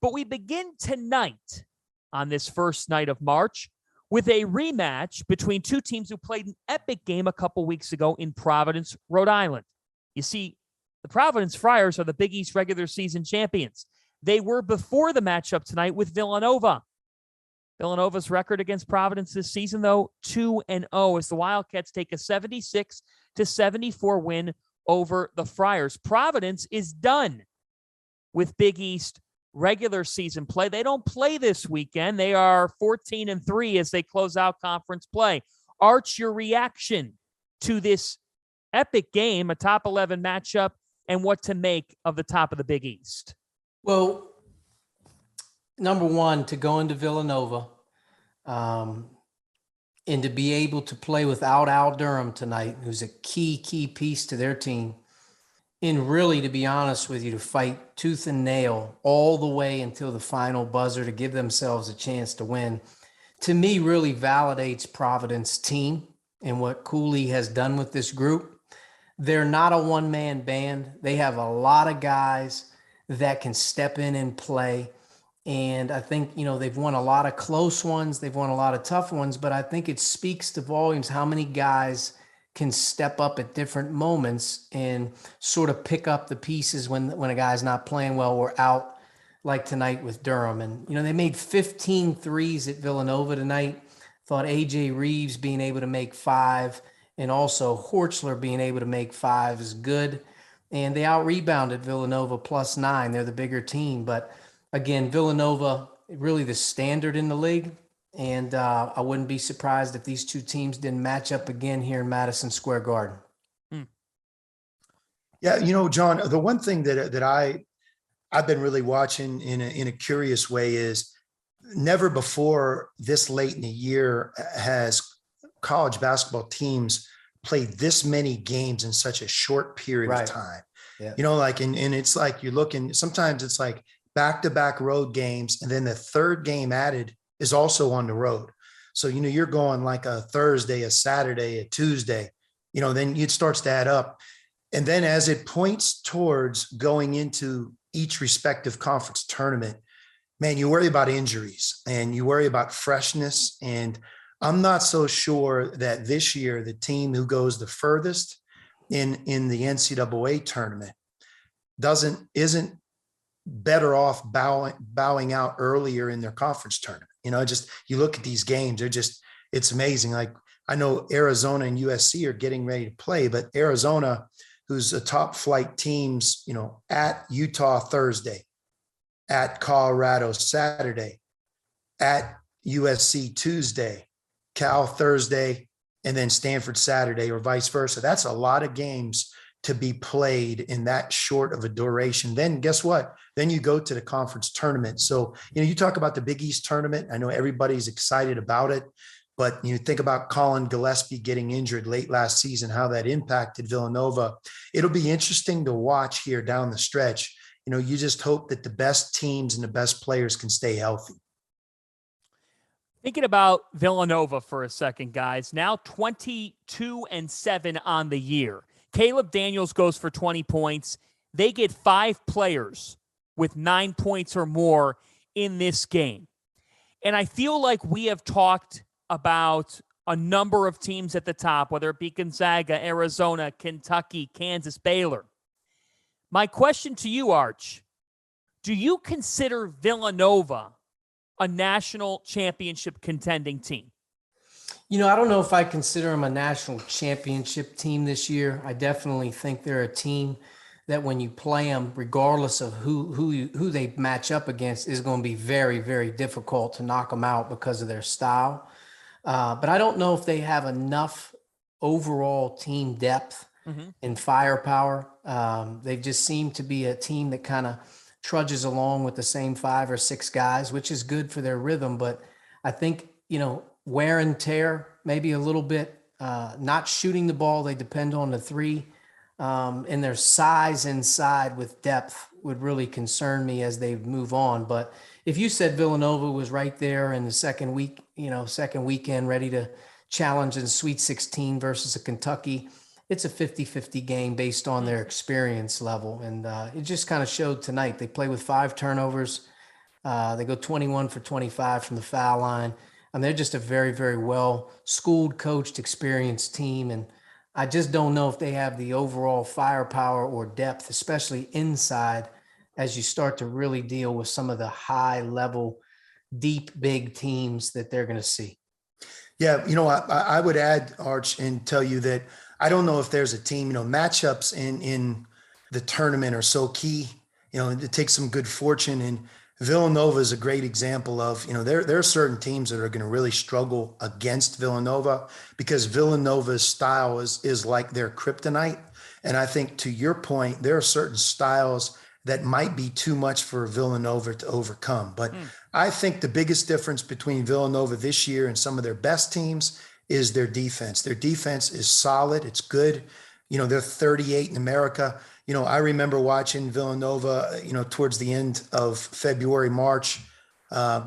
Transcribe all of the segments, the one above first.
But we begin tonight on this first night of March with a rematch between two teams who played an epic game a couple weeks ago in Providence, Rhode Island. You see, the Providence Friars are the Big East regular season champions. They were before the matchup tonight with Villanova. Villanova's record against Providence this season, though, 2-0, as the Wildcats take a 76-74 win over the Friars. Providence is done with Big East regular season play. They don't play this weekend. They are 14-3 as they close out conference play. Arch, your reaction to this epic game, a top 11 matchup, and what to make of the top of the Big East? Well, number one, to go into Villanova and to be able to play without Al Durham tonight, who's a key piece to their team, and really, to be honest with you, to fight tooth and nail all the way until the final buzzer to give themselves a chance to win, to me really validates Providence team and what Cooley has done with this group. They're not a one-man band. They have a lot of guys that can step in and play. And I think, they've won a lot of close ones. They've won a lot of tough ones, but I think it speaks to volumes how many guys can step up at different moments and sort of pick up the pieces when a guy's not playing well or out, like tonight with Durham. And, they made 15 threes at Villanova tonight. Thought A.J. Reeves being able to make 5 and also Horchler being able to make 5 is good. And they out-rebounded Villanova +9. They're the bigger team. But, again, Villanova, really the standard in the league. And I wouldn't be surprised if these two teams didn't match up again here in Madison Square Garden. Yeah, John, the one thing that I've been really watching in a curious way is never before this late in the year has college basketball teams played this many games in such a short period of time. Yeah. And it's like you're looking, sometimes it's like back-to-back road games, and then the third game added is also on the road. So, you're going like a Thursday, a Saturday, a Tuesday, then it starts to add up. And then as it points towards going into each respective conference tournament, man, you worry about injuries and you worry about freshness. And I'm not so sure that this year, the team who goes the furthest in the NCAA tournament isn't better off bowing out earlier in their conference tournament. You look at these games, it's amazing. Like, I know Arizona and USC are getting ready to play, but Arizona, who's a top flight teams, at Utah Thursday, at Colorado Saturday, at USC Tuesday, Cal Thursday, and then Stanford Saturday, or vice versa. That's a lot of games to be played in that short of a duration. Then guess what? Then you go to the conference tournament. So, you talk about the Big East tournament. I know everybody's excited about it, but you think about Colin Gillespie getting injured late last season, how that impacted Villanova. It'll be interesting to watch here down the stretch. You just hope that the best teams and the best players can stay healthy. Thinking about Villanova for a second, guys, now 22-7 on the year. Caleb Daniels goes for 20 points. They get 5 players with 9 points or more in this game. And I feel like we have talked about a number of teams at the top, whether it be Gonzaga, Arizona, Kentucky, Kansas, Baylor. My question to you, Arch, do you consider Villanova a national championship contending team? I don't know if I consider them a national championship team this year. I definitely think they're a team that when you play them, regardless of who they match up against, is going to be very, very difficult to knock them out because of their style. But I don't know if they have enough overall team depth and firepower. They just seem to be a team that kind of trudges along with the same 5 or 6 guys, which is good for their rhythm. But I think, wear and tear, maybe a little bit, not shooting the ball. They depend on the 3. And their size inside with depth would really concern me as they move on. But if you said Villanova was right there in the second weekend, ready to challenge in Sweet 16 versus a Kentucky, it's a 50-50 game based on their experience level. And it just kind of showed tonight. They play with 5 turnovers. They go 21 for 25 from the foul line. And they're just a very, very well schooled, coached, experienced team. And I just don't know if they have the overall firepower or depth, especially inside, as you start to really deal with some of the high level, deep, big teams that they're going to see. Yeah, I would add, Arch, and tell you that I don't know if there's a team, matchups in the tournament are so key. It takes some good fortune, and Villanova is a great example of, there are certain teams that are going to really struggle against Villanova because Villanova's style is like their kryptonite. And I think, to your point, there are certain styles that might be too much for Villanova to overcome. But I think the biggest difference between Villanova this year and some of their best teams is their defense. Their defense is solid. It's good. They're 38 in America. I remember watching Villanova, towards the end of February, March,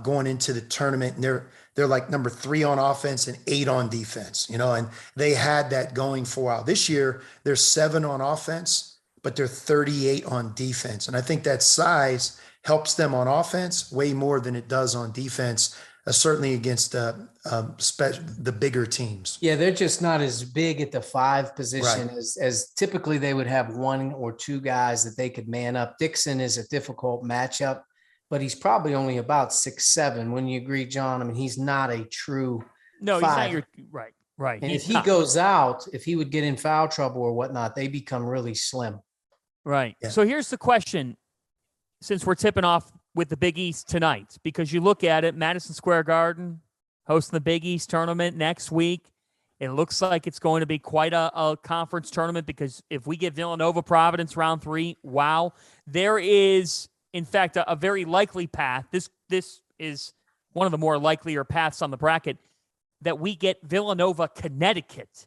going into the tournament, and they're like number 3 on offense and 8 on defense, and they had that going for a while. This year, they're 7 on offense, but they're 38 on defense. And I think that size helps them on offense way more than it does on defense, certainly against the bigger teams. Yeah, they're just not as big at the 5 position Right. as typically they would have 1 or 2 guys that they could man up. Dixon is a difficult matchup, but he's probably only about 6'7". Wouldn't you agree, John? I mean, he's not a true No, 5. he's not your right. Right. And He's if he not. goes out, if he would get in foul trouble or whatnot, they become really slim. Right. Yeah. So here's the question, since we're tipping off with the Big East tonight, because you look at it, Madison Square Garden hosting the Big East tournament next week. It looks like it's going to be quite a conference tournament, because if we get Villanova Providence round 3, wow, there is, in fact, a very likely path. This is one of the more likelier paths on the bracket, that we get Villanova Connecticut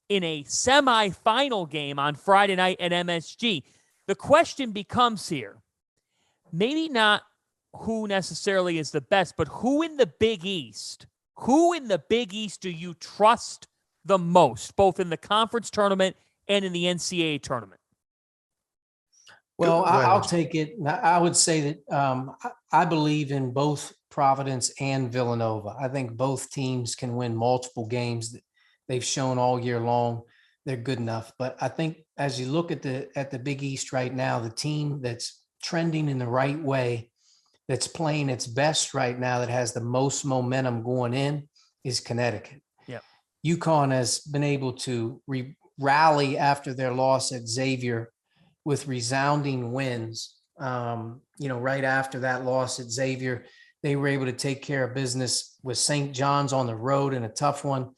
in a semifinal game on Friday night at MSG. The question becomes here, maybe not who necessarily is the best, but who in the Big East do you trust the most, both in the conference tournament and in the NCAA tournament? Well, Go ahead. I'll take it. I would say that I believe in both Providence and Villanova. I think both teams can win multiple games that they've shown all year long. They're good enough. But I think as you look at the Big East right now, the team that's trending in the right way, that's playing its best right now, that has the most momentum going in, is Connecticut. Yeah. UConn has been able to rally after their loss at Xavier with resounding wins. Right after that loss at Xavier, they were able to take care of business with St. John's on the road in a tough one.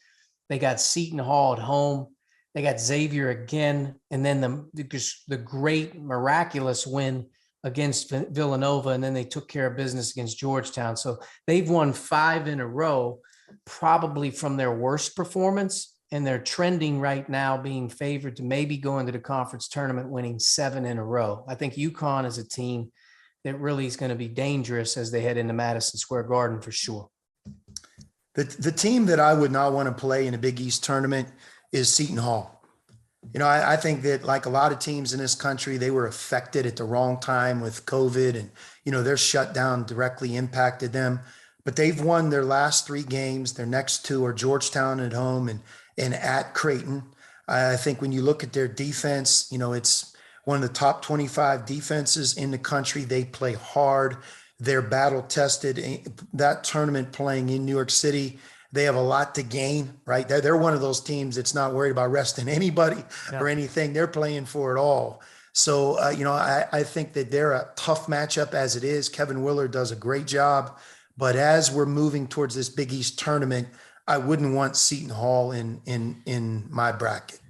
They got Seton Hall at home. They got Xavier again. And then the great miraculous win against Villanova. And then they took care of business against Georgetown. So they've won 5 in a row, probably from their worst performance. And they're trending right now, being favored to maybe go into the conference tournament, winning 7 in a row. I think UConn is a team that really is going to be dangerous as they head into Madison Square Garden for sure. The team that I would not want to play in a Big East tournament is Seton Hall. I think that, like a lot of teams in this country, they were affected at the wrong time with COVID, and, their shutdown directly impacted them. But they've won their last 3 games. Their next 2 are Georgetown at home and at Creighton. I think when you look at their defense, it's one of the top 25 defenses in the country. They play hard. They're battle tested. That tournament playing in New York City, they have a lot to gain, right? They're one of those teams that's not worried about resting anybody or anything. They're playing for it all. So, I think that they're a tough matchup as it is. Kevin Willard does a great job. But as we're moving towards this Big East tournament, I wouldn't want Seton Hall in my bracket.